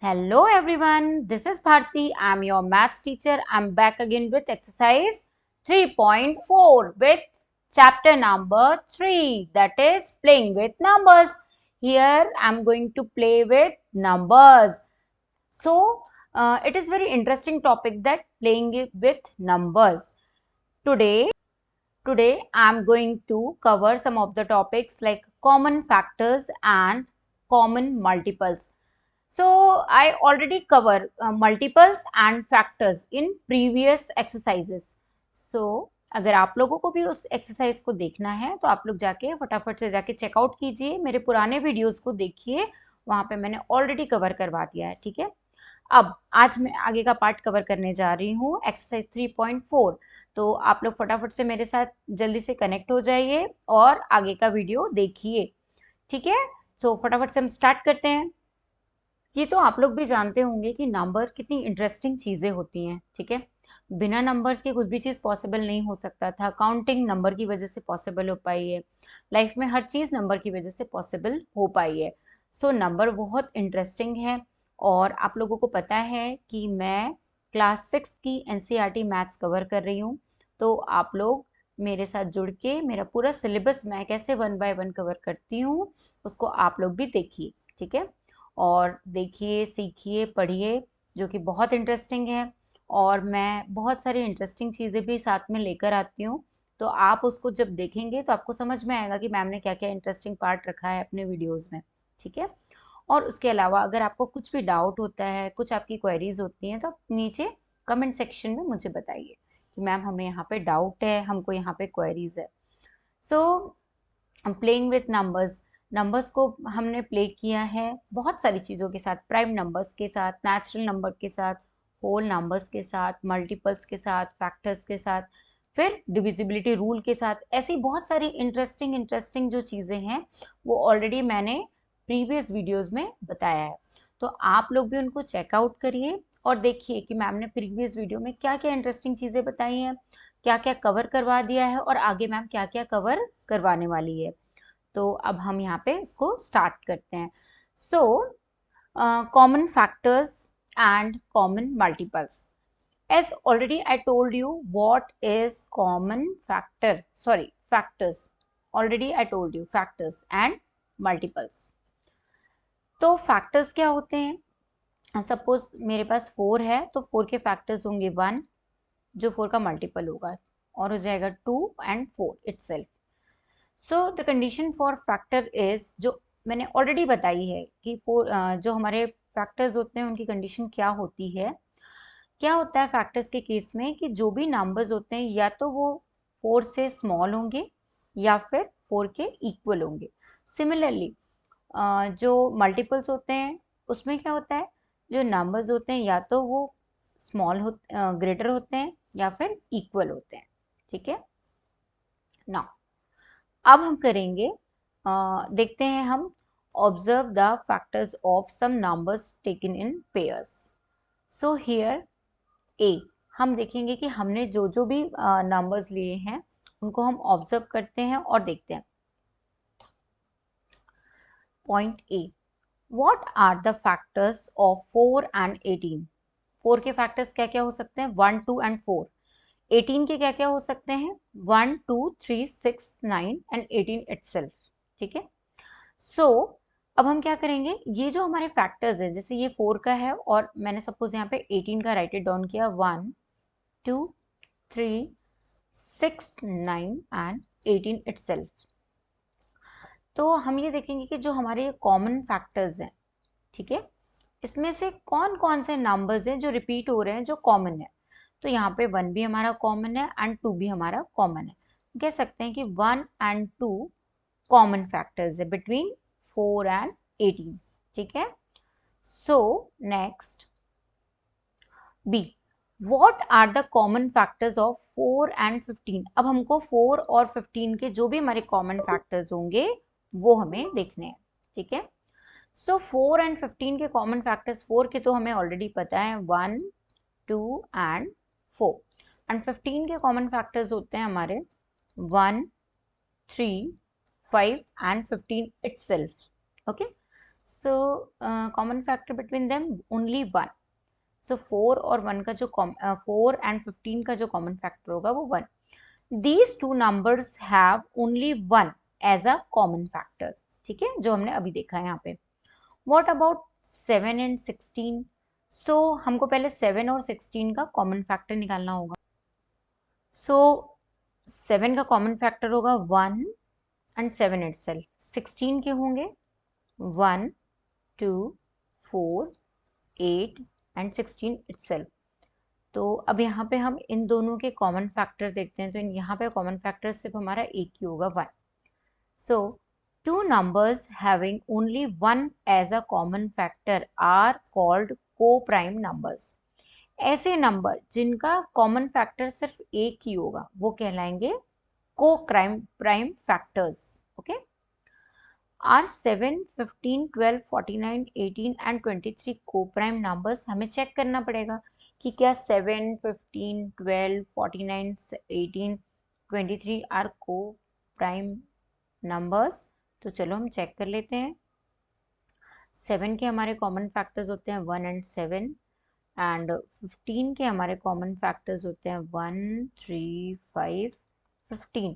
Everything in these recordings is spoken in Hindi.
Hello everyone, this is Bharti. I'm your maths teacher. I'm back again with exercise 3.4 with chapter number 3, that is playing with numbers. Here I'm going to play with numbers. So it is very interesting topic, that playing with numbers. Today I'm going to cover some of the topics like common factors and common multiples. So I already cover multiples and factors in previous exercises. So अगर आप लोगों को भी उस एक्सरसाइज को देखना है तो आप लोग जाके फटाफट से जाके चेकआउट कीजिए, मेरे पुराने वीडियोस को देखिए, वहां पे मैंने ऑलरेडी कवर करवा दिया है. ठीक है, अब आज मैं आगे का पार्ट कवर करने जा रही हूँ, एक्सरसाइज 3.4. तो आप लोग फटाफट से मेरे साथ जल्दी से कनेक्ट हो जाइए और आगे का वीडियो देखिए. ठीक है, सो फटाफट से हम स्टार्ट करते हैं. ये तो आप लोग भी जानते होंगे कि नंबर कितनी इंटरेस्टिंग चीज़ें होती हैं. ठीक है, बिना नंबर्स के कुछ भी चीज़ पॉसिबल नहीं हो सकता था. काउंटिंग नंबर की वजह से पॉसिबल हो पाई है. लाइफ में हर चीज़ नंबर की वजह से पॉसिबल हो पाई है. सो नंबर बहुत इंटरेस्टिंग है. और आप लोगों को पता है कि मैं क्लास 6 की एनसीईआरटी मैथ्स कवर कर रही हूँ. तो आप लोग मेरे साथ जुड़ के मेरा पूरा सिलेबस मैं कैसे 1 बाय 1 कवर करती हूँ उसको आप लोग भी देखिए. ठीक है, और देखिए, सीखिए, पढ़िए, जो कि बहुत इंटरेस्टिंग है. और मैं बहुत सारी इंटरेस्टिंग चीज़ें भी साथ में लेकर आती हूँ. तो आप उसको जब देखेंगे तो आपको समझ में आएगा कि मैम ने क्या क्या इंटरेस्टिंग पार्ट रखा है अपने वीडियोज़ में. ठीक है, और उसके अलावा अगर आपको कुछ भी डाउट होता है, कुछ आपकी क्वेरीज होती हैं, तो आप नीचे कमेंट सेक्शन में मुझे बताइए कि मैम हमें यहाँ पे डाउट है, हमको यहाँ पे क्वेरीज है. सो प्लेइंग विथ नंबर्स, नंबर्स को हमने प्ले किया है बहुत सारी चीज़ों के साथ, प्राइम नंबर्स के साथ, नेचुरल नंबर के साथ, होल नंबर्स के साथ, मल्टीपल्स के साथ, फैक्टर्स के साथ, फिर डिविजिबिलिटी रूल के साथ. ऐसी बहुत सारी इंटरेस्टिंग जो चीज़ें हैं वो ऑलरेडी मैंने प्रीवियस वीडियोस में बताया है. तो आप लोग भी उनको चेकआउट करिए और देखिए कि मैम ने प्रीवियस वीडियो में क्या क्या इंटरेस्टिंग चीज़ें बताई हैं, क्या क्या कवर करवा दिया है और आगे मैम क्या क्या कवर करवाने वाली है. तो अब हम यहाँ पे इसको स्टार्ट करते हैं. So common factors and common multiples. As already I told you what is common factor, sorry, factors. Already I told you factors and multiples. तो फैक्टर्स क्या होते हैं? सपोज मेरे पास 4 है तो 4 के फैक्टर्स होंगे 1, जो 4 का मल्टीपल होगा, और हो जाएगा 2 and 4 itself. So the condition for factor is, जो मैंने ऑलरेडी बताई है कि जो हमारे फैक्टर्स होते हैं उनकी कंडीशन क्या होती है. क्या होता है फैक्टर्स के केस में कि जो भी नंबर्स होते हैं या तो वो 4 से स्मॉल होंगे या फिर 4 के इक्वल होंगे. सिमिलरली जो मल्टीपल्स होते हैं उसमें क्या होता है, जो नंबर्स होते हैं या तो वो स्मॉल ग्रेटर होते हैं या फिर इक्वल होते हैं. ठीक है, नाउ अब हम करेंगे, देखते हैं हम, observe the factors of some numbers taken in pairs. So here a, हम देखेंगे कि हमने जो जो भी नंबर्स लिए हैं उनको हम ऑब्जर्व करते हैं और देखते हैं. Point A, what are the factors of 4 and 18. 4 के फैक्टर्स क्या क्या हो सकते हैं? 1, 2 एंड 4. 18 के क्या क्या हो सकते हैं? 1, 2, 3, 6, 9 एंड 18 इटसेल्फ. ठीक है, सो अब हम क्या करेंगे, ये जो हमारे फैक्टर्स है, जैसे ये 4 का है और मैंने सपोज यहाँ पे 18 का राइट इट डाउन किया, 1, 2, 3, 6, 9 एंड 18 इटसेल्फ. तो हम ये देखेंगे कि जो हमारे कॉमन फैक्टर्स हैं, ठीक है, इसमें से कौन कौन से नंबर्स हैं जो रिपीट हो रहे हैं, जो कॉमन है. तो यहाँ पे 1 भी हमारा कॉमन है एंड 2 भी हमारा कॉमन है. कह सकते हैं कि 1 एंड 2 कॉमन फैक्टर्स है बिटवीन 4 एंड 18. ठीक है, so next B, what are the common factors of 4 and 15. अब हमको 4 और 15 के जो भी हमारे कॉमन फैक्टर्स होंगे वो हमें देखने हैं. ठीक है, सो 4 एंड 15 के कॉमन फैक्टर्स, 4 के तो हमें ऑलरेडी पता है 1, 2 एंड 4. एंड 15 के कॉमन फैक्टर्स होते हैं हमारे 1, 3, 5 and 15 itself. Okay, so common factor between them only 1. सो 4 और 1 का जो 4 एंड 15 का जो कॉमन फैक्टर होगा वो 1. These two numbers have only 1 as a common factor. ठीक है, जो हमने अभी देखा है यहाँ पे. What about 7 and 16? So हमको पहले 7 और 16 का कॉमन फैक्टर निकालना होगा. So 7 का कॉमन फैक्टर होगा 1 एंड 7 itself. 16 के होंगे 1, 2, 4, 8 एंड 16 itself. तो अब यहाँ पे हम इन दोनों के कॉमन फैक्टर देखते हैं. तो यहाँ पे कॉमन फैक्टर सिर्फ हमारा एक ही होगा 1. So two numbers having only 1 as a common factor are called coprime numbers. ऐसे नंबर जिनका कॉमन फैक्टर सिर्फ एक ही होगा वो कहलाएंगे coprime factors. Okay. Are 7, 15, 12, 49, 18 and 23 coprime numbers. हमें चेक करना पड़ेगा कि क्या 7, 15, 12, 49, 18, 23 आर को-प्राइम नंबर्स. तो चलो हम चेक कर लेते हैं. 7 के हमारे कॉमन फैक्टर्स होते हैं 1 एंड 7 एंड 15 के हमारे कॉमन फैक्टर्स होते हैं 1, 3, 5, 15.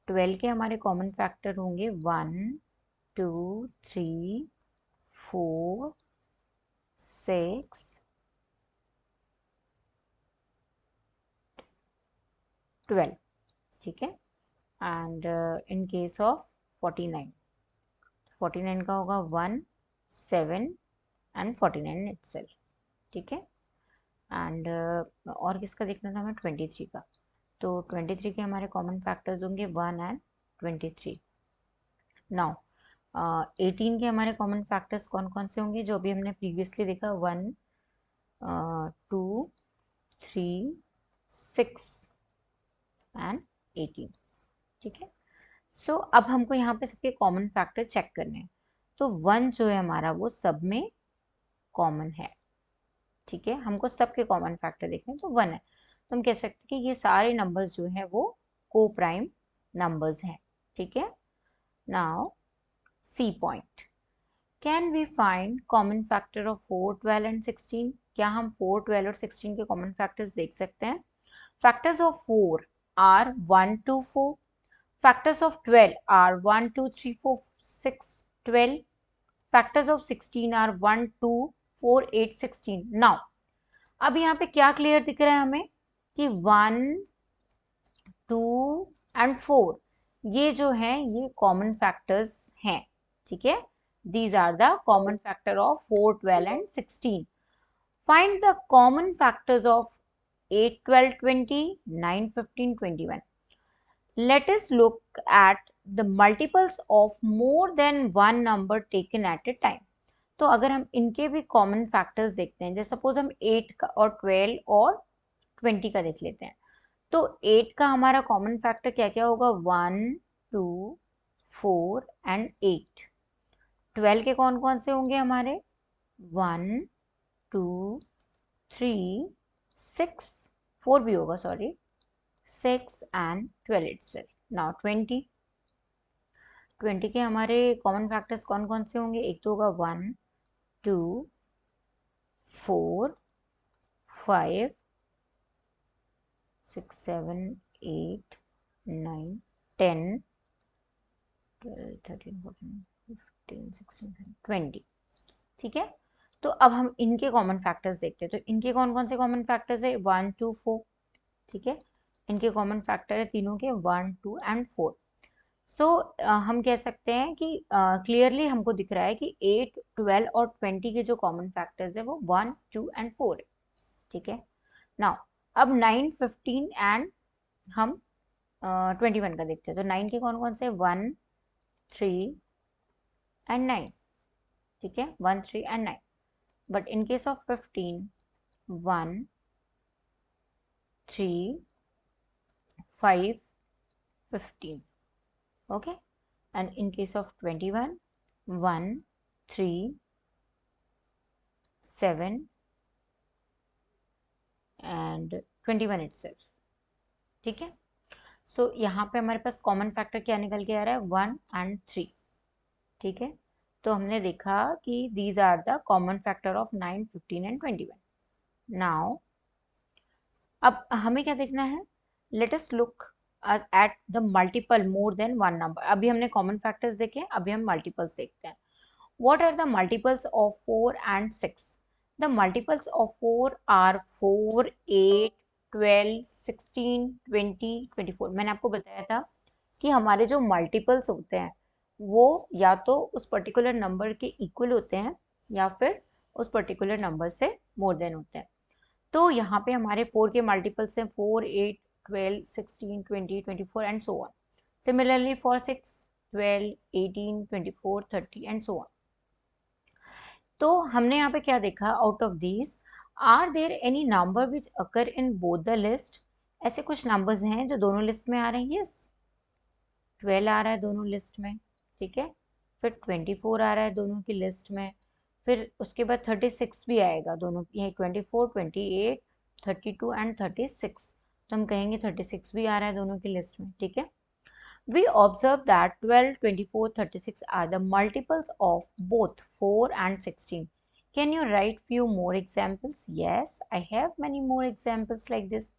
12 के हमारे कॉमन फैक्टर होंगे 1, 2, 3, 4, 6, 12. ठीक है. एंड इन केस ऑफ 49 का होगा 1, 7 एंड 49 itself. ठीक है. एंड और किसका देखना था हमें? 23 का. तो 23 के हमारे कॉमन फैक्टर्स होंगे 1 एंड 23. नाउ 18 के हमारे कॉमन फैक्टर्स कौन कौन से होंगे जो अभी हमने प्रीवियसली देखा? 1, 2, 3, 6 एंड 18. ठीक है. सो अब हमको यहाँ पे सबके कॉमन फैक्टर चेक करने हैं. तो 1 जो है हमारा वो सब में कॉमन है. ठीक है. हमको सबके कॉमन फैक्टर देखने हैं तो 1 है. तो हम कह सकते हैं कि ये सारे नंबर्स जो हैं वो को-प्राइम नंबर्स हैं. ठीक है. Now C point. Can we find common factor of 4, 12 and 16? क्या हम 4, 12 और 16 के कॉमन फैक्टर्स देख सकते हैं? Factors of 4 are 1, 2, 4. Factors of 12 are 1, 2, 3, 4, 6, 12. Factors of 16 are 1, 2, 4, 8, 16. Now, अब यहाँ पे क्या क्लियर दिख रहा है हमें कि 1, 2 एंड 4 ये जो है ये कॉमन फैक्टर्स हैं. ठीक है. These are the common factor of 4, 12 and 16. Find the common factors of 8, 12, 20, 9, 15, 21. Let us look at the multiples of more than one number taken at a time. तो अगर हम इनके भी कॉमन फैक्टर्स देखते हैं, जैसे सपोज हम 8 का और 12 और 20 का देख लेते हैं. तो 8 का हमारा कॉमन फैक्टर क्या क्या होगा? 1, 2, 4 एंड 8. 12 के कौन कौन से होंगे हमारे? 1, 2, 3, 6, 4 भी होगा, सॉरी, 6 and 12 itself. Now 20 के हमारे कॉमन फैक्टर्स कौन कौन से होंगे? एक तो होगा 1, 2, 4, 5, 6, 7, 8, 9, 10, 12, 13, 14, 15, 16, 20. ठीक है. तो अब हम इनके कॉमन फैक्टर्स देखते हैं. तो इनके कौन कौन से कॉमन फैक्टर्स है? 1, 2, 4. ठीक है. इनके कॉमन फैक्टर है तीनों के 1, 2 एंड 4. सो हम कह सकते हैं कि क्लियरली हमको दिख रहा है कि 8, 12 और 20 के जो कॉमन फैक्टर्स है वो 1, 2 एंड 4 है. ठीक है. नाउ अब 9, 15 एंड हम 21 का देखते हैं. तो 9 के कौन कौन से? 1, 3 एंड 9. ठीक है. 1, 3 and 9. But in case of 15, 1, 3, 5, 15. Okay. And in case of 21, 1, 3, 7 and 21 itself. ठीक है. सो यहाँ पे हमारे पास कॉमन फैक्टर क्या निकल के आ रहा है? 1 and 3. ठीक है. तो हमने देखा कि these are the common factor of 9, 15 and 21. Now, अब हमें क्या देखना है? Let us look at the multiple more than one number. अभी हमने common factors देखे, अभी हम multiples देखते हैं. What are the multiples of 4 and 6? The multiples of 4 are 4, 8, 12, 16, 20, 24. मैंने आपको बताया था कि हमारे जो मल्टीपल्स होते हैं वो या तो उस पर्टिकुलर नंबर के इक्वल होते हैं या फिर उस पर्टिकुलर नंबर से मोर देन होते हैं. तो यहाँ पे हमारे 4 के मल्टीपल्स हैं 4, 8, 12, 16, 20, 24 and so on. Similarly for 6, 12, 18, 24, 30 and so on. तो हमने यहाँ पे क्या देखा? Out of these are there any number which occur in both the list? ऐसे कुछ नंबर्स हैं जो दोनों लिस्ट में आ रहे हैं. यस, 12 आ रहा है दोनों लिस्ट में, ठीक है. फिर 24 आ रहा है दोनों की लिस्ट में. फिर उसके बाद 36 भी आएगा दोनों की. 24, 28, 32 एंड 36. तो हम कहेंगे 36 भी आ रहा है दोनों की लिस्ट में, ठीक है. We observe that 12, 24, 36 are the multiples of both 4 and 16. Can you write few more examples? Yes, I have many more examples like this.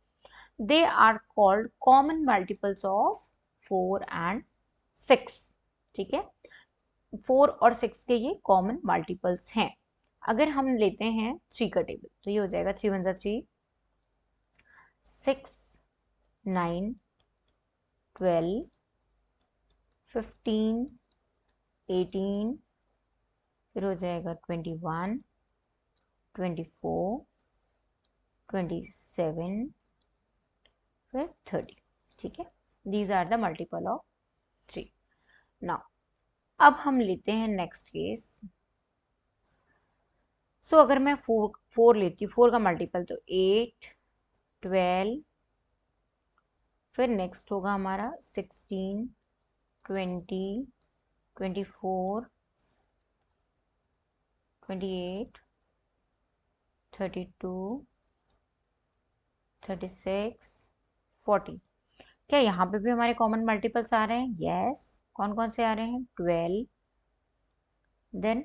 They are called common multiples of 4 and 6. ठीक है, 4 और 6 के ये common multiples हैं. अगर हम लेते हैं 3 का टेबल तो ये हो जाएगा 3 1 3, 6, 9, 12, 15, 18, फिर हो जाएगा 21, 24, 27, फिर 30. ठीक है, these are the multiple of 3. Now अब हम लेते हैं नेक्स्ट केस. सो अगर मैं 4 लेती हूँ, 4 का मल्टीपल तो 8, 12, फिर नेक्स्ट होगा हमारा 16, 20, 24, 28, 32, 36, 40. क्या यहाँ पे भी हमारे कॉमन मल्टीपल्स आ रहे हैं? यस. कौन कौन से आ रहे हैं? 12, देन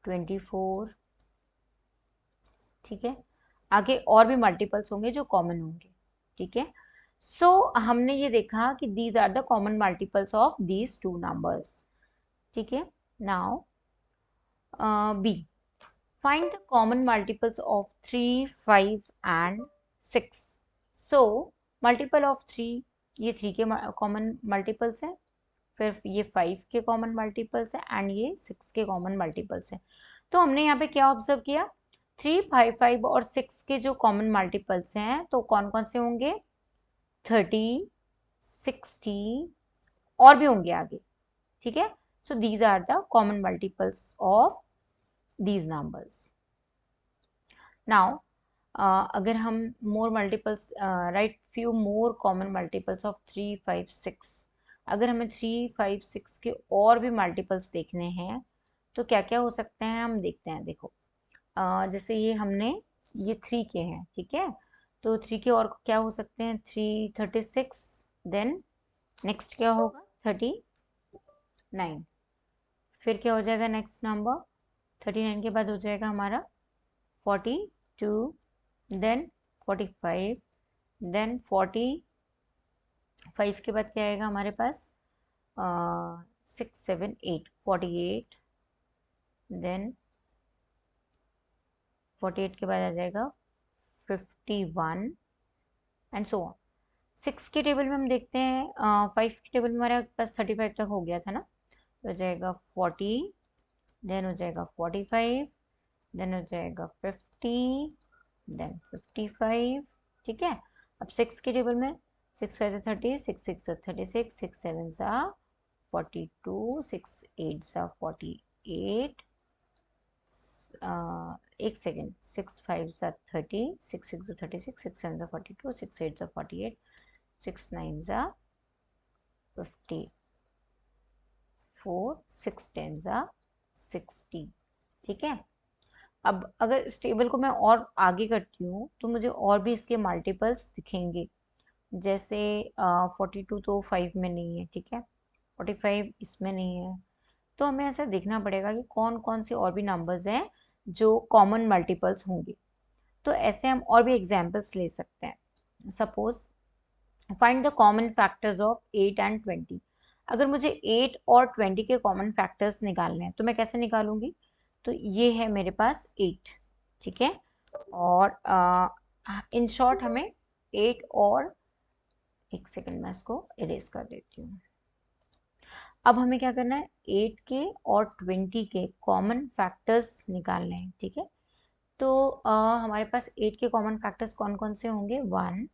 24. ठीक है, आगे और भी मल्टीपल्स होंगे जो कॉमन होंगे. ठीक है, सो हमने ये देखा कि these are the common multiples of these two numbers. ठीक है, now B, find the common multiples of 3, 5 and 6. So multiple of 3, ये 3 के कॉमन मल्टीपल्स हैं, फिर ये 5 के कॉमन मल्टीपल्स हैं एंड ये 6 के कॉमन मल्टीपल्स हैं. तो हमने यहाँ पे क्या ऑब्जर्व किया? 3, 5, 5 और 6 के जो कॉमन मल्टीपल्स हैं तो कौन कौन से होंगे? 30, 60 और भी होंगे आगे. ठीक है, so these are the common multiples of these numbers. Now अगर हम more multiples write few more common multiples of 3, 5, 6. अगर हमें 3, 5, 6 के और भी multiples देखने हैं तो क्या क्या हो सकते हैं हम देखते हैं. देखो जैसे ये हमने ये 3 के हैं, ठीक है, तो 3 के और क्या हो सकते हैं? 3, 36, देन नेक्स्ट क्या होगा? 39. फिर क्या हो जाएगा नेक्स्ट नंबर? 39 के बाद हो जाएगा हमारा 42, देन 45, देन 45 के बाद क्या आएगा हमारे पास? 6, 7, 8, 48, देन 48 के बाद आ जाएगा 51 एंड सो ऑन. 6 के टेबल में हम देखते हैं 5 के टेबल में हमारे पास 35 तक हो गया था ना, तो हो जाएगा 40, देन हो जाएगा 45, देन हो जाएगा 50, देन 55. ठीक है, अब 6 के टेबल में 6 5 30, 6 6 36, 6 7 42, 6 8 48. एक सेकेंड, 6 5 30, 6 6 36, 6 7 42, 6 8 48, 6 9 54, 6 10 60. ठीक है, अब अगर इस टेबल को मैं और आगे करती हूँ तो मुझे और भी इसके मल्टीपल्स दिखेंगे. जैसे 42 तो 5 में नहीं है, ठीक है, 45 इसमें नहीं है, तो हमें ऐसा देखना पड़ेगा कि कौन कौन से और भी नंबर्स हैं जो कॉमन मल्टीपल्स होंगे। तो ऐसे हम और भी एग्जाम्पल्स ले सकते हैं। Suppose find the common factors of 8 and 20। अगर मुझे 8 और 20 के कॉमन फैक्टर्स निकालने हैं तो मैं कैसे निकालूंगी? तो ये है मेरे पास 8, ठीक है, और इन शॉर्ट हमें 8 और, एक सेकेंड मैं इसको इरेज कर देती हूँ। अब हमें क्या करना है, 8 के और 20 के कॉमन फैक्टर्स निकालने हैं, ठीक है। तो हमारे पास 8 के कॉमन फैक्टर्स कौन कौन से होंगे? 1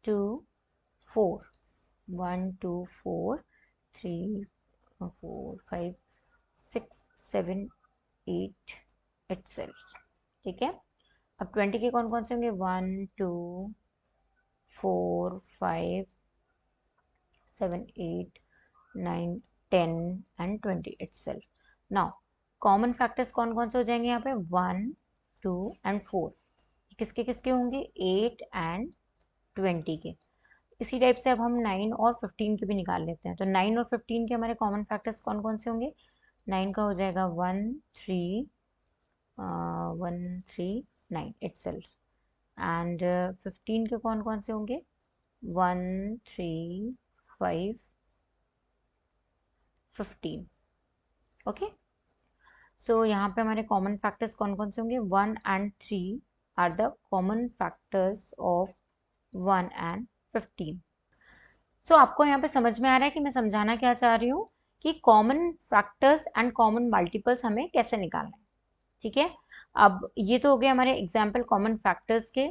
2 4, 1 2 4 3 4 5 6 7 8 इटसेल्फ, ठीक है। अब 20 के कौन कौन से होंगे? 1 2 4 5 7 8 9 10 and 20 itself. Now common factors कौन कौन से हो जाएंगे यहाँ पे? 1 2 एंड 4। किसके किसके होंगे? 8 एंड 20 के। इसी टाइप से अब हम 9 और 15 के भी निकाल लेते हैं। तो 9 और 15 के हमारे कॉमन फैक्टर्स कौन कौन से होंगे? 9 का हो जाएगा 1 3 9 इटसेल्फ, एंड 15 के कौन कौन से होंगे? 1 3 5 15। ओके, सो यहाँ पे हमारे कॉमन फैक्टर्स कौन कौन से होंगे? 1 and 3 are the common factors of 1 and 15। So आपको यहाँ पे समझ में आ रहा है कि मैं समझाना क्या चाह रही हूँ कि common factors and common multiples हमें कैसे निकालना है, ठीक है। अब ये तो हो गए हमारे एग्जाम्पल कॉमन फैक्टर्स के।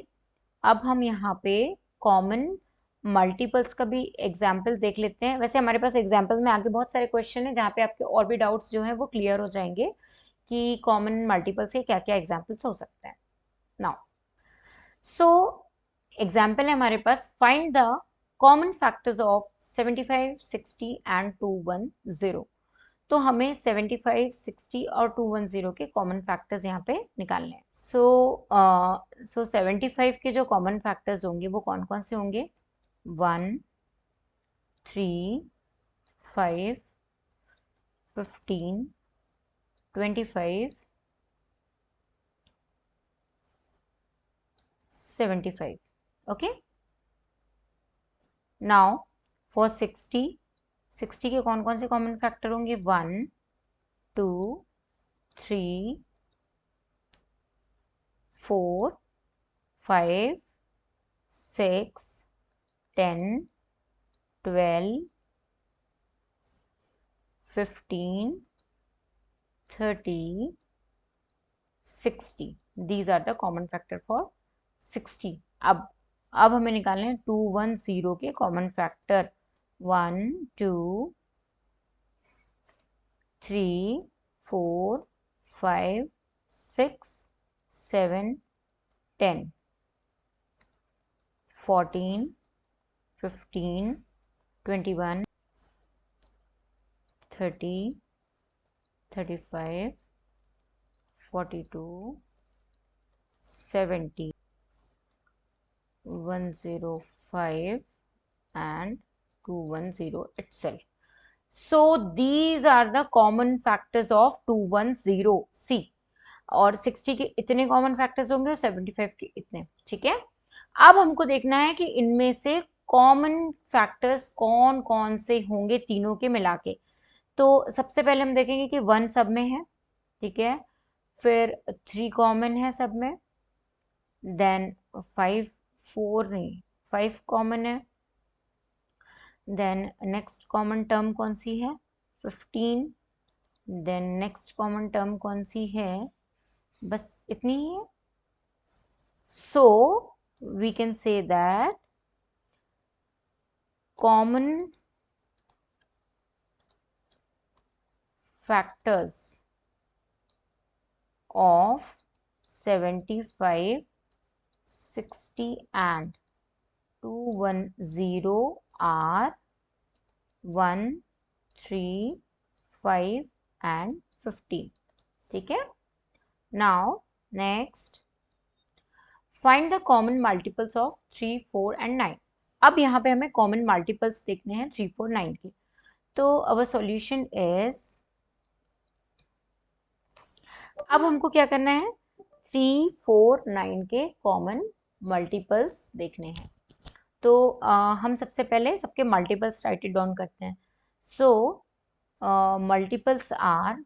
अब हम यहाँ पे कॉमन मल्टीपल्स का भी एग्जाम्पल देख लेते हैं। वैसे हमारे पास एग्जाम्पल में आगे बहुत सारे क्वेश्चन है जहाँ पे आपके और भी डाउट्स जो है वो क्लियर हो जाएंगे कि कॉमन मल्टीपल्स के क्या क्या एग्जाम्पल्स हो सकते हैं। नाउ सो एग्जाम्पल है हमारे पास, find the common factors of 75 60 and 210। तो हमें 75 60 और 210 के कॉमन फैक्टर्स यहाँ पे निकालने हैं। सो 75 के जो कॉमन फैक्टर्स होंगे वो कौन कौन से होंगे? 1 3 5 15 25 75। ओके, नाउ फॉर 60 के कौन कौन से कॉमन फैक्टर होंगे? 1 2 3 4 5 6 10 12 15 30 60। These are the common factor for 60। अब हमें निकालने हैं 210 के common factor. 1 2 3 4 5 6 7 10 14 15 21 30 35 42 70 105 and 210 itself. So these are the common factors of 210 C। और 60 के इतने कॉमन फैक्टर्स होंगे और 75 के इतने, ठीक है। अब हमको देखना है कि इनमें से कॉमन फैक्टर्स कौन कौन से होंगे तीनों के मिला के। तो सबसे पहले हम देखेंगे कि 1 सब में है, ठीक है, फिर 3 कॉमन है सब में, देन 5 4 नहीं 5 कॉमन है, देन नेक्स्ट कॉमन टर्म कौन सी है? 15। देन नेक्स्ट कॉमन टर्म कौन सी है? बस इतनी ही है। So we can say that common factors of 75 60 and 210 are 1 3 5 and 15, ठीक है। Now next find the common multiples of 3 4 and 9। अब यहाँ पे हमें कॉमन मल्टीपल्स देखने हैं 3 4 9 के। तो अवर सॉल्यूशन इज अब हमको क्या करना है, 3, 4, 9 के कॉमन मल्टीपल्स देखने हैं। तो हम सबसे पहले सबके मल्टीपल्स राइट इट डाउन करते हैं। सो मल्टीपल्स आर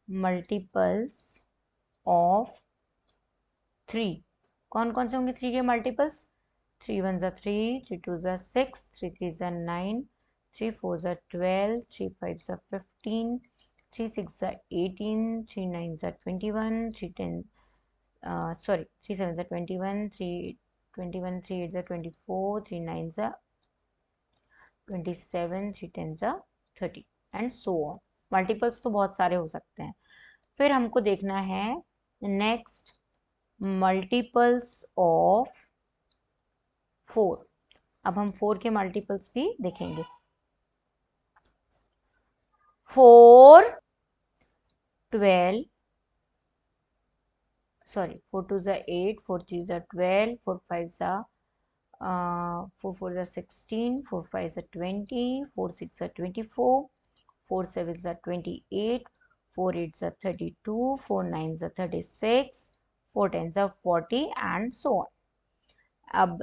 मल्टीपल्स ऑफ 3। कौन कौन से होंगे 3 के मल्टीपल्स? 3 1 ज़ा 3, 3 2 ज़ा 6, 3 3 ज़ा 9, 3 4 ज़ा 12, 3 5 ज़ा 15, 3 6 ज़ा 18, 3 9 ज़ा 21, 3 10 sorry 3 7 ज़ा 21, 3 21, 3 8 ज़ा 24, 3 9 ज़ा 27, 3 10 ज़ा 30 एंड सो ऑन। मल्टीपल्स तो बहुत सारे हो सकते हैं। फिर हमको देखना है नेक्स्ट मल्टीपल्स ऑफ 4। अब हम 4 के मल्टीपल्स भी देखेंगे। 4 12 सॉरी 4 2 ज़ा 8, 4 3 ज़ा 12, 4 5 ज़ा 4 4 ज़ा 16, 4 5 ज़ा 20, 4 6 ज़ा 24, 4 7 ज़ा 28, 4 8 ज़ा 32, 4 9 ज़ा 36, 4 10 ज़ा 40 and so on.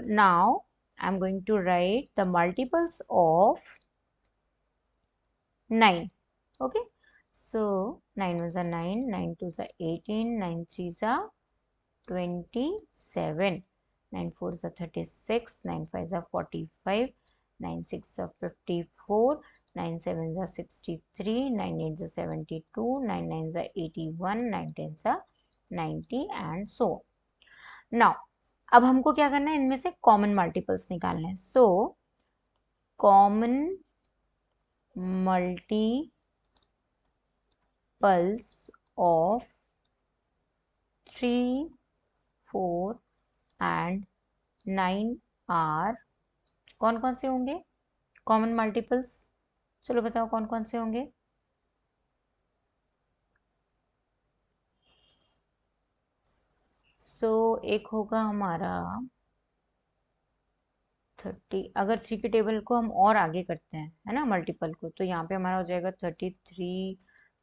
Now I'm going to write the multiples of 9. Okay, so 9 1 ज़ा 9, 9 2 ज़ा 18, 9 3 ज़ा 27, 9 4 ज़ा 36, 9 5 ज़ा 45, 9 6 ज़ा 54, 9 7 ज़ा 63, 9 8 ज़ा 72, 9 9 ज़ा 81, 9 10 ज़ा 90 and so on. Now अब हमको क्या करना है, इनमें से कॉमन मल्टीपल्स निकालने हैं। So common multiples of 3, 4 and 9 are, कौन कौन से होंगे कॉमन मल्टीपल्स? चलो बताओ कौन कौन से होंगे। एक होगा हमारा 30। अगर 3 के टेबल को हम और आगे करते हैं, है ना, मल्टीपल को, तो यहाँ पे हमारा हो जाएगा 33,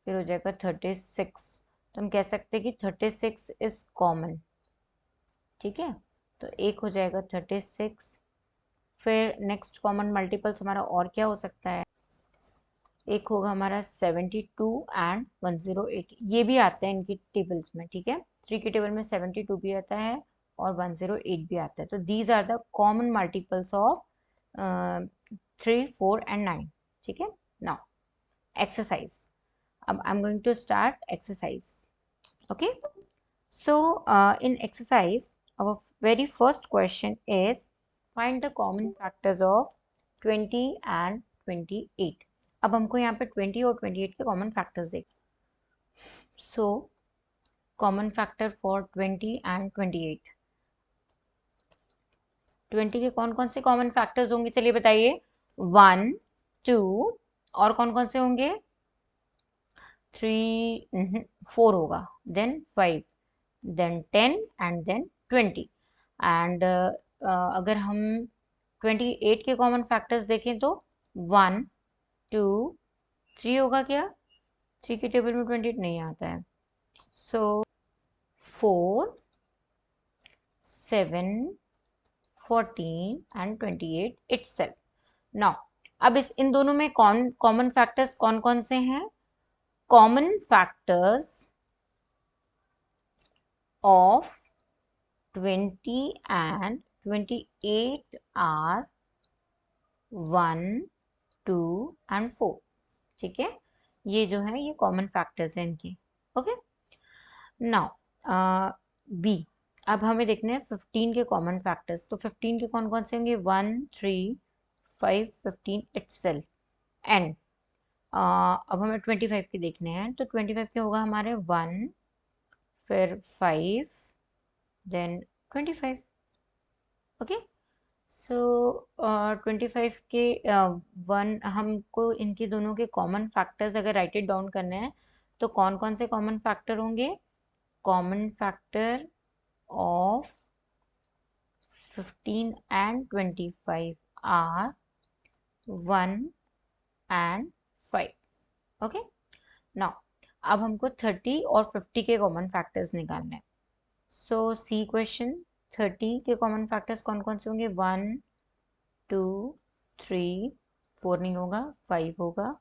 फिर हो जाएगा 36। तो हम कह सकते हैं कि 36 इज कॉमन। ठीक है, तो एक हो जाएगा 36। फिर नेक्स्ट कॉमन मल्टीपल्स हमारा और क्या हो सकता है? एक होगा हमारा 72 एंड 108। ये भी आते हैं इनकी टेबल्स में। ठीक है, 3 के टेबल में 72 भी आता है और 108 भी आता है। तो these are the common multiples of 3, 4 and 9। ठीक है, नाउ एक्सरसाइज। अब I am going to start exercise. Okay, so in exercise our very first question is find the common factors of 20 and 28। अब हमको यहाँ पे 20 और 28 के कॉमन फैक्टर्स देख। So common factor for 20 and 28। 20 के कौन कौन से कॉमन फैक्टर्स होंगे, चलिए बताइए। 1 2 और कौन कौन से होंगे? 3 4 होगा, then 5, then 10 and then 20। And अगर हम 28 के कॉमन फैक्टर्स देखें तो 1 2 3 होगा क्या? 3 के टेबल में 28 नहीं आता है। सो 4 7 14 एंड 28 इटसेल्फ। नाउ अब इन दोनों में कॉमन फैक्टर्स कौन कौन से हैं? Common factors of 20 and 28 are 1 2 and 4। ठीक है, ये जो है ये कॉमन फैक्टर्स हैं इनके। Okay, now B. अब हमें देखने हैं 15 के कॉमन फैक्टर्स। तो 15 के कौन कौन से होंगे? 1 3 5 15 इटसेल्फ। एंड अब हमें 25 के देखने हैं। तो 25 के होगा हमारे 1 फिर 5 देन 25। ओके, सो 25 के 1 हमको इनके दोनों के कॉमन फैक्टर्स अगर राइट इट डाउन करने हैं तो कौन कौन से कॉमन फैक्टर होंगे? Common factor of 15 and 25 are 1 and 5। Okay, now अब हमको 30 और 50 के कॉमन फैक्टर्स निकालने हैं। सो सी क्वेश्चन, 30 के कॉमन फैक्टर्स कौन कौन से होंगे? 1 2 3 4 नहीं होगा, 5 होगा,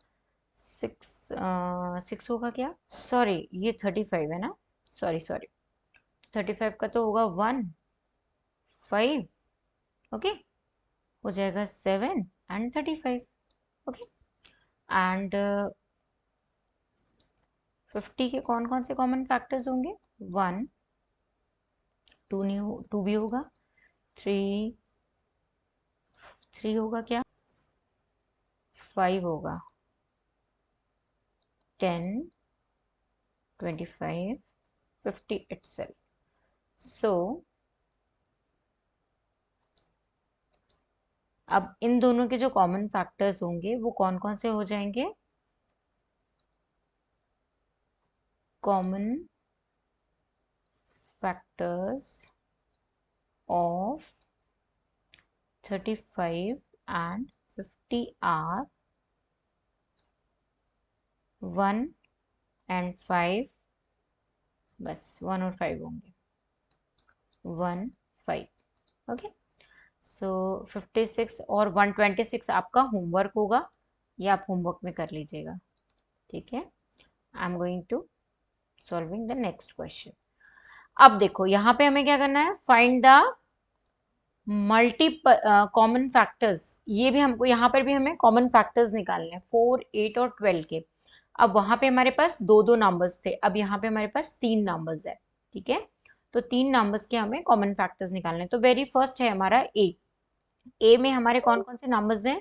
6 होगा क्या? सॉरी, ये 35 है ना, सॉरी 35 का तो होगा 1 5, ओके, हो जाएगा 7 एंड 35, ओके। एंड 50 के कौन कौन से कॉमन फैक्टर्स होंगे? 1 2 नहीं हो, 2 भी होगा, 3 होगा क्या, 5 होगा, 10 25 50 itself. So अब इन दोनों के जो कॉमन फैक्टर्स होंगे वो कौन कौन से हो जाएंगे? Common factors of 35 and 50 are 1 and 5, बस 1 और 5 होंगे, 1 5, ओके। सो 56 और 126 आपका होमवर्क होगा, ये आप होमवर्क में कर लीजिएगा, ठीक है। I am going to solving the next question. अब देखो यहाँ पे हमें क्या करना है, find the multi common factors. ये भी हमको, यहाँ पर भी हमें कॉमन फैक्टर्स निकालने हैं 4 8 और 12 के। अब वहां पे हमारे पास दो दो नंबर्स थे, अब यहाँ पे हमारे पास 3 नंबर्स है, ठीक है। तो 3 नंबर्स के हमें कॉमन फैक्टर्स निकालने हैं। तो वेरी फर्स्ट है हमारा ए में हमारे कौन कौन से नंबर्स हैं?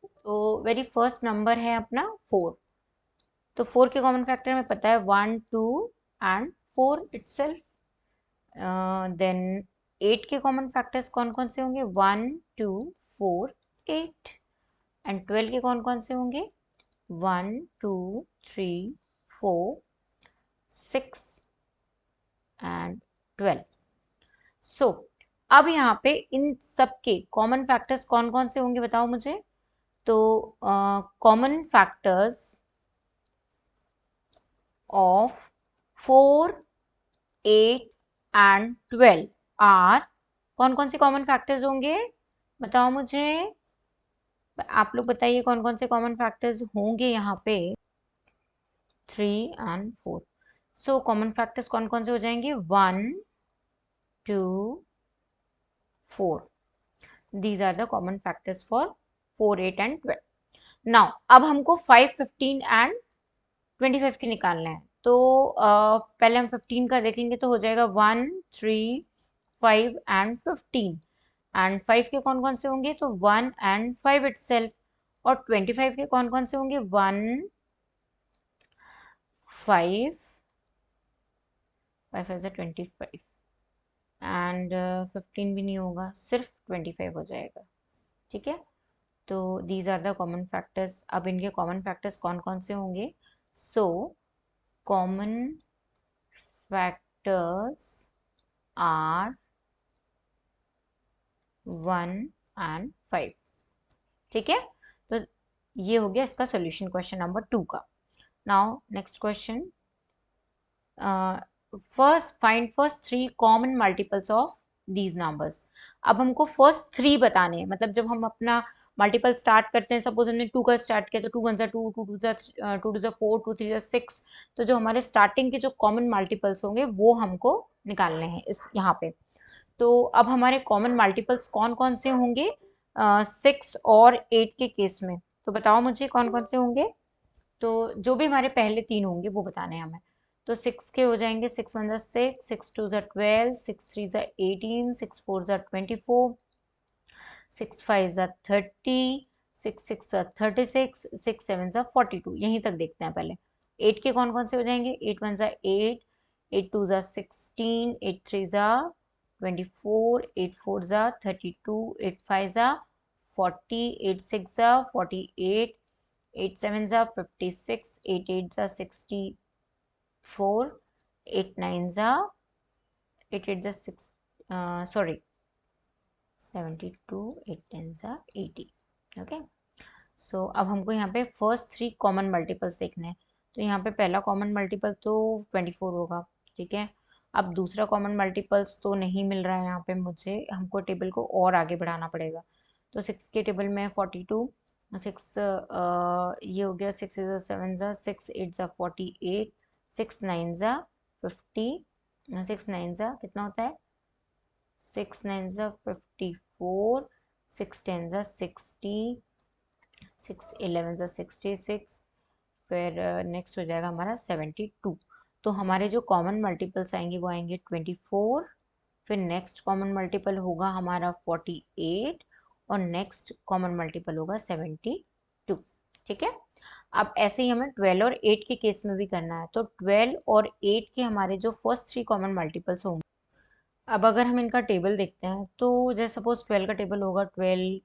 तो वेरी फर्स्ट नंबर है अपना 4। तो 4 के कॉमन फैक्टर हमें पता है 1 2 एंड 4 इटसेल्फ। देन 8 के कॉमन फैक्टर्स कौन कौन से होंगे? 1 2 4 8। एंड 12 के कौन कौन से होंगे? 1 2 3 4 6 एंड 12। सो अब यहाँ पे इन सब के कॉमन फैक्टर्स कौन कौन से होंगे बताओ मुझे। तो common factors of 4 8 and 12 are, कौन कौन से कॉमन फैक्टर्स होंगे बताओ मुझे, आप लोग बताइए कौन कौन से कॉमन फैक्टर्स होंगे यहाँ पे। 3 एंड 4। सो कॉमन फैक्टर्स कौन कौन से हो जाएंगे? 1 2 4। These are the common factors for 4 8 and 12। Now अब हमको 5 15 एंड 25 के निकालना है। तो पहले हम 15 का देखेंगे, तो हो जाएगा 1 3 5 एंड 15। एंड 5 के कौन कौन से होंगे? तो 1 एंड 5 इटसेल्फ। और 25 के कौन कौन से होंगे? 1 5 5 5 25 एंड 15 भी नहीं होगा, सिर्फ 25 हो जाएगा, ठीक है। तो these are the common factors. अब इनके कॉमन फैक्टर्स कौन कौन से होंगे? So common factors are 1 and 5, ठीक है। तो ये हो गया इसका सॉल्यूशन क्वेश्चन नंबर 2 का। Now next question, find first 3 common multiples of these numbers. अब हमको फर्स्ट 3 बताने हैं, मतलब जब हम अपना मल्टीपल स्टार्ट करते हैं, सपोज हमने 2 का स्टार्ट किया, तो 2 1 जा 2 2 2 जा 4 2 3 जा 6। तो जो हमारे स्टार्टिंग के जो कॉमन मल्टीपल्स होंगे वो हमको निकालने हैं इस यहाँ पे। तो अब हमारे कॉमन मल्टीपल्स कौन कौन से होंगे 6 और 8 के केस में? तो बताओ मुझे कौन कौन से होंगे। तो जो भी हमारे पहले 3 होंगे वो बताने हैं हमें। तो 6 के हो जाएंगे 6 1 जा 6, 6 2 जा 12, 6 3 जा 18, 6 4 जा 24, 6 5 जा 30, 6 6 जा 36, 6 7 जा 42। यहीं तक देखते हैं पहले। 8 के कौन कौन से हो जाएंगे? 8 1 जा 8, 8 2 जा 16, 8 3 जा 24, 8 4 जा 32, 8 5 जा 40, 8 6 जा 48, 8 7 जा 56, 8 8 जा 64, 8 9 जा 8 8 जा 6, सॉरी 72, 8 10 जा 80, ओके। सो अब हमको यहाँ पे फर्स्ट 3 कॉमन मल्टीपल्स देखने हैं। तो यहाँ पे पहला कॉमन मल्टीपल तो 24 होगा, ठीक है। अब दूसरा कॉमन मल्टीपल्स तो नहीं मिल रहा है यहाँ पे मुझे, हमको टेबल को और आगे बढ़ाना पड़ेगा। तो 6 के टेबल में 42, 6 ये हो गया, 6 7 ज़ा 6 8 ज़ा 48, 6 9 ज़ा 50, 6 9 ज़ा कितना होता है, 6 9 ज़ा 54, 6 10 ज़ा 60, 6 11 ज़ा 66, फिर नेक्स्ट हो जाएगा हमारा 72। तो हमारे जो कॉमन मल्टीपल्स आएंगे वो आएंगे 24, फिर नेक्स्ट कॉमन मल्टीपल होगा हमारा 48 और नेक्स्ट कॉमन मल्टीपल होगा 72, ठीक है। अब ऐसे ही हमें 12 और 8 के केस में भी करना है। तो 12 और 8 के हमारे जो फर्स्ट 3 कॉमन मल्टीपल्स होंगे, अब अगर हम इनका टेबल देखते हैं तो जैसे सपोज 12 का टेबल होगा 12,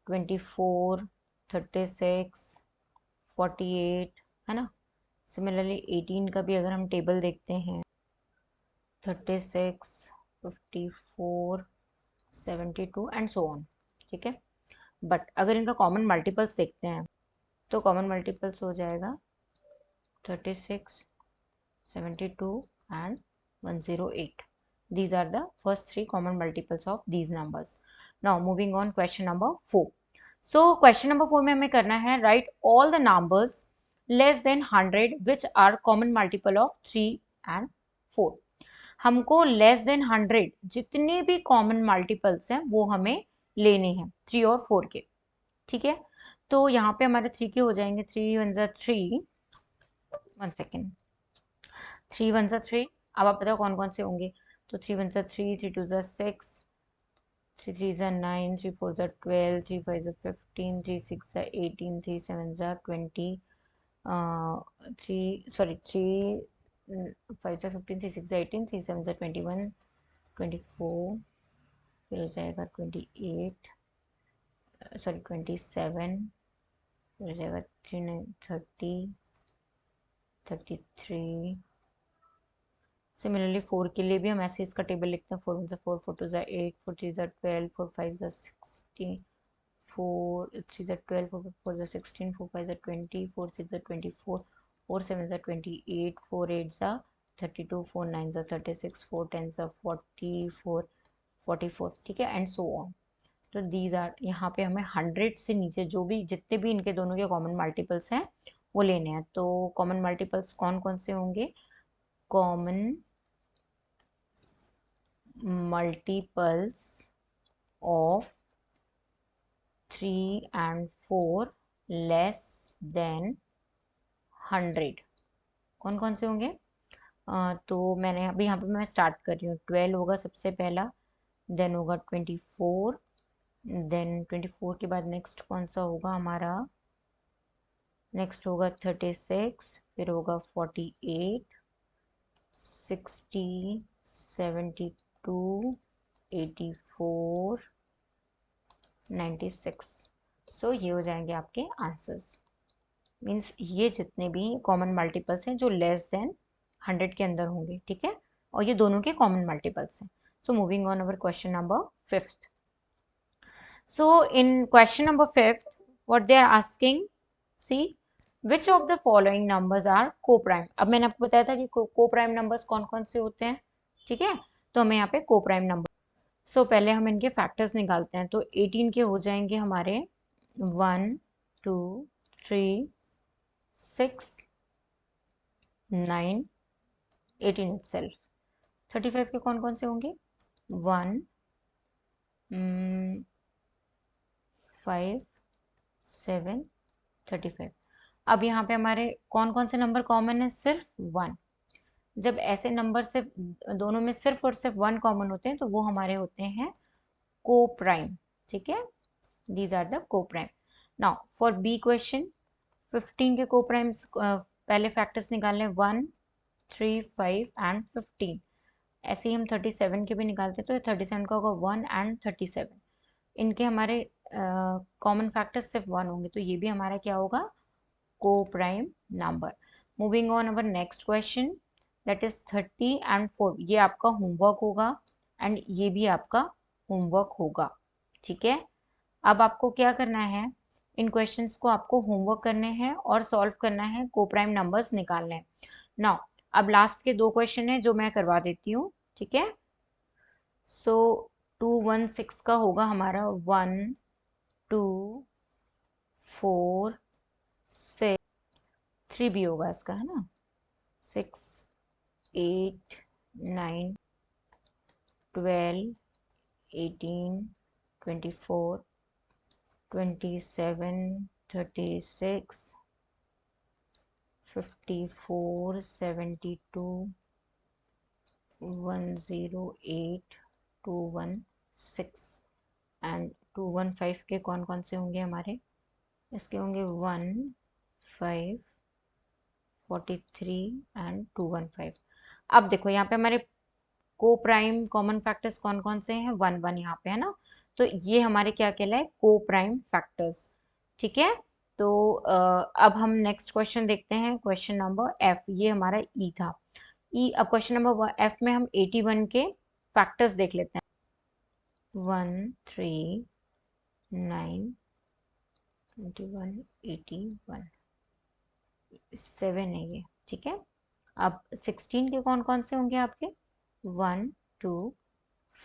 24, 36, 48, है ना। सिमिलरली 18 का भी अगर हम टेबल देखते हैं 36, 54, 72 एंड सो ऑन, ठीक है। बट अगर इनका कॉमन मल्टीपल्स देखते हैं तो कॉमन मल्टीपल्स हो जाएगा 36, 72 and 108. These are the first 3 common multiples of these numbers. Now moving on question number 4. So question number 4 में हमें करना है write all the numbers less than 100 which are common multiple of 3 and 4. हमको लेस देन 100 जितने भी कॉमन मल्टीपल्स हैं वो हमें लेने हैं 3 और 4 के, ठीक है। तो यहाँ पे हमारे 3 के हो जाएंगे 3 1 ज़ा 3, 1 सेकेंड, 3 1 ज़ा 3। अब आप बताओ कौन कौन से होंगे। तो 3 1 ज़ा 3, 3 2 ज़ा 6, 3 3 ज़ा 9, 3 4 ज़ा 12, 3 5 ज़ा 15, 3 6 ज़ा 18, 3 7 ज़ा 20, 3 सॉरी 3 5 ज़ा 15, 3 6 ज़ा 18, 3 7 ज़ा 21, 24, फिर हो जाएगा 28, सॉरी 27, फिर हो जाएगा 30, 33। सिमिलरली 4 के लिए भी हम ऐसे इसका टेबल लिखते हैं 4 1 ज़ा 4, 4 2 ज़ा 8, 4 3 ज़ा 12, 4 5 ज़ा 16, 4 3 ज़ा 12, 4 4 ज़ा 16, 4 5 ज़ा 20, 4 6 ज़ा 24, 4 7 ज़ा 28, 4 8 ज़ा 32, 4 9 ज़ा 36, 4 10 ज़ा 44, 44, ठीक है, एंड सो ऑन। तो दीज आर, यहाँ पे हमें 100 से नीचे जो भी जितने भी इनके दोनों के कॉमन मल्टीपल्स हैं वो लेने हैं। तो कॉमन मल्टीपल्स कौन कौन से होंगे, common multiples of 3 and 4 less than 100 कौन कौन से होंगे। तो मैंने अभी यहाँ पे मैं स्टार्ट कर रही हूँ। 12 होगा सबसे पहला, देन होगा 24, देन 24 के बाद नेक्स्ट कौन सा होगा हमारा, नेक्स्ट होगा 36, फिर होगा 48, 60, 72, 84, 96। सो ये हो जाएंगे आपके आंसर्स। मीन्स ये जितने भी कॉमन मल्टीपल्स हैं जो लेस देन 100 के अंदर होंगे, ठीक है, और ये दोनों के कॉमन मल्टीपल्स हैं। So moving on our question number 5th. So in question number 5th, what they are asking, see which of the following numbers are co-prime. अब मैंने आपको बताया था कि co-prime numbers कौन कौन से होते हैं, ठीक है। तो हमें यहाँ पे co-prime number, सो पहले हम इनके फैक्टर्स निकालते हैं। तो 18 के हो जाएंगे हमारे 1 2 3 6 9, 18 itself। 35 के कौन कौन से होंगे, 1 5 7 35। अब यहाँ पे हमारे कौन कौन से नंबर कॉमन है, सिर्फ 1। जब ऐसे नंबर सिर्फ दोनों में सिर्फ और सिर्फ 1 कॉमन होते हैं तो वो हमारे होते हैं को प्राइम, ठीक है। These are the coprime. Now for B question, 15 के को प्राइम्स पहले फैक्टर्स निकालने 1 3 5 एंड 15। ऐसे ही हम 37 के भी निकालते हैं तो 37 का होगा 1 एंड 37। इनके हमारे कॉमन फैक्टर्स सिर्फ 1 होंगे तो ये भी हमारा क्या होगा, को prime number. Moving on our next question, that is 30 and 4। ये आपका होमवर्क होगा एंड ये भी आपका होमवर्क होगा, ठीक है। अब आपको क्या करना है, इन क्वेश्चंस को आपको होमवर्क करने हैं और सॉल्व करना है, को प्राइम नंबर्स निकालने हैं। नाउ अब लास्ट के 2 क्वेश्चन है जो मैं करवा देती हूँ, ठीक है। सो 216 का होगा हमारा 1 2 4 6, 3 भी होगा इसका, है ना, 6 8 9 12 18 24 27 36 54 72 108 216 एंड 215 के कौन कौन से होंगे हमारे, इसके होंगे 1 5 43 एंड 215। अब देखो यहाँ पे हमारे को प्राइम कॉमन फैक्टर्स कौन कौन से हैं, 1 1 यहाँ पे है ना, तो ये हमारे क्या कहलाए, को प्राइम फैक्टर्स, ठीक है। तो अब हम नेक्स्ट क्वेश्चन देखते हैं, क्वेश्चन नंबर एफ, ये हमारा ई था, ई। अब क्वेश्चन नंबर एफ में हम 81 के फैक्टर्स देख लेते हैं, 1 3 9 21 81 7 है ये, ठीक है। अब 16 के कौन कौन से होंगे आपके, 1 2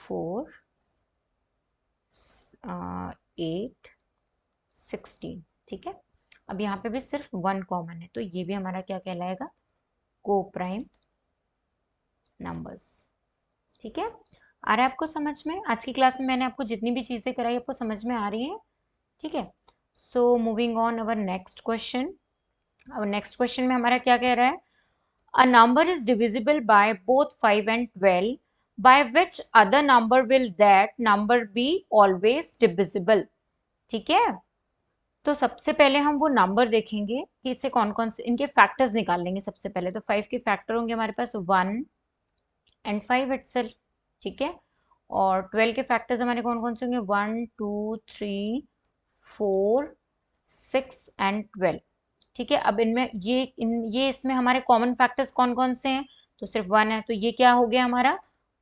4 8 16, ठीक है। अब यहाँ पे भी सिर्फ 1 कॉमन है, तो ये भी हमारा क्या कहलाएगा, को प्राइम नंबर्स, ठीक है। आ रहा है आपको समझ में, आज की क्लास में मैंने आपको जितनी भी चीजें कराई आपको समझ में आ रही है, ठीक है। So moving on our next question. अब नेक्स्ट क्वेश्चन में हमारा क्या कह रहा है, a number is divisible by both 5 and 12, by which other number will that number be always divisible, ठीक है। तो सबसे पहले हम वो नंबर देखेंगे कि इसे कौन कौन से, इनके फैक्टर्स निकाल लेंगे सबसे पहले। तो 5 के फैक्टर होंगे हमारे पास 1 एंड 5 इटसेल्फ, ठीक है। और 12 के फैक्टर्स हमारे कौन कौन से होंगे, 1 2 3 4 6 एंड 12, ठीक है। अब इनमें ये इसमें हमारे कॉमन फैक्टर्स कौन कौन से हैं, तो सिर्फ 1 है, तो ये क्या हो गया हमारा,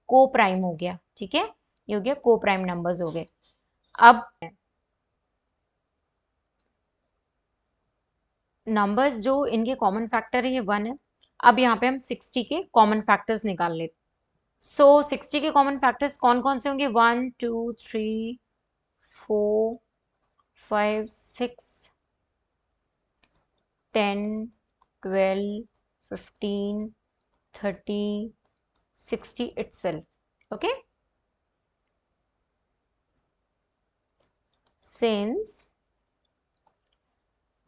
को प्राइम हो गया, ठीक है। ये हो गया को प्राइम नंबर्स हो गए। अब नंबर्स जो इनके कॉमन फैक्टर है ये 1 है। अब यहाँ पे हम 60 के कॉमन फैक्टर्स निकाल लेते। सो 60 के कॉमन फैक्टर्स कौन कौन से होंगे, 1 2 3 4 5 6 10 12 15 30 60 itself, okay. Since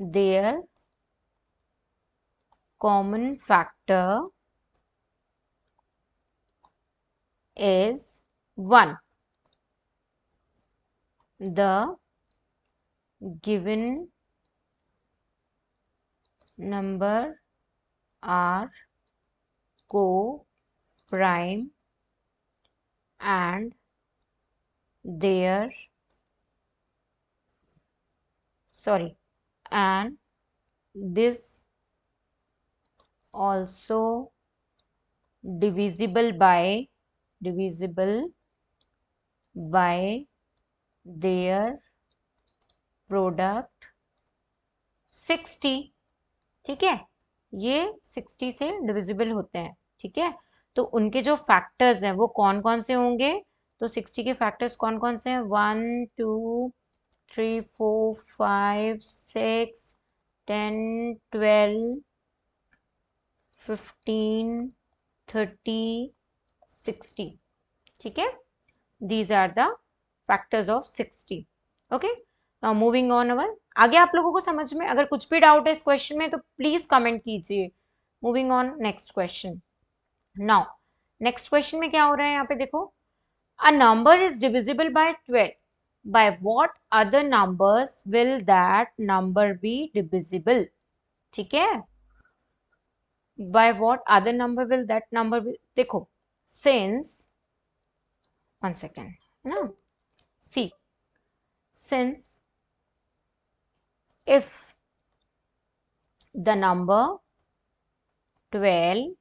their common factor is 1, the given number are co-prime and this also divisible by their product 60, ठीक है। ये 60 से डिविजिबल होते हैं, ठीक है। तो उनके जो फैक्टर्स हैं वो कौन कौन से होंगे, तो 60 के फैक्टर्स कौन कौन से हैं, 1 2 3 4 5 6 10 12 15 30 60, ठीक है। These are the factors of 60, okay. Now moving on our, आगे आप लोगों को समझ में अगर कुछ भी डाउट है इस क्वेश्चन में तो प्लीज कमेंट कीजिए। Moving on next question. Now next question में क्या हो रहा है, यहाँ पे देखो, a number is divisible by 12, by what other numbers will that number be divisible, ठीक है। by what other number will that number be, देखो since, one second, है ना, see, since if the number 12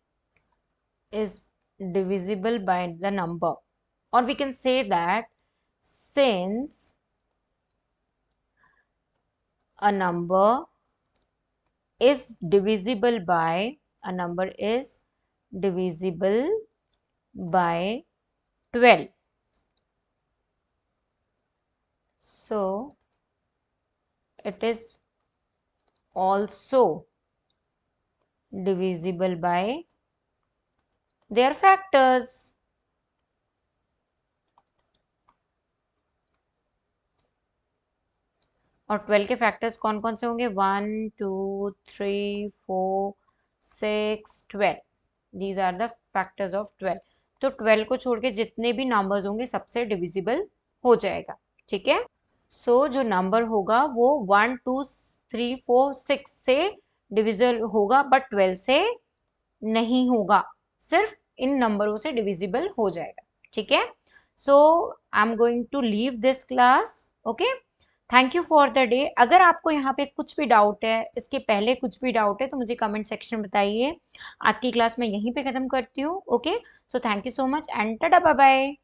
is divisible by the number, or we can say that since a number is divisible by 12. So it is also divisible by their factors. और 12 के फैक्टर्स कौन कौन से होंगे? 1 2 3 4 6 12. These are the factors of 12. तो 12 को छोड़ के जितने भी नंबर्स होंगे सबसे डिविजिबल हो जाएगा. ठीक है. सो जो नंबर होगा वो 1 2 3 4 6 से डिविजिबल होगा, बट 12 से नहीं होगा. सिर्फ इन नंबरों से डिविजिबल हो जाएगा. ठीक है. So I am going to leave this class. Okay. Thank you for the day. अगर आपको यहाँ पे कुछ भी डाउट है, इसके पहले कुछ भी डाउट है, तो मुझे कमेंट सेक्शन में बताइए. आज की क्लास मैं यहीं पे खत्म करती हूँ. Okay. So thank you so much and tata bye bye.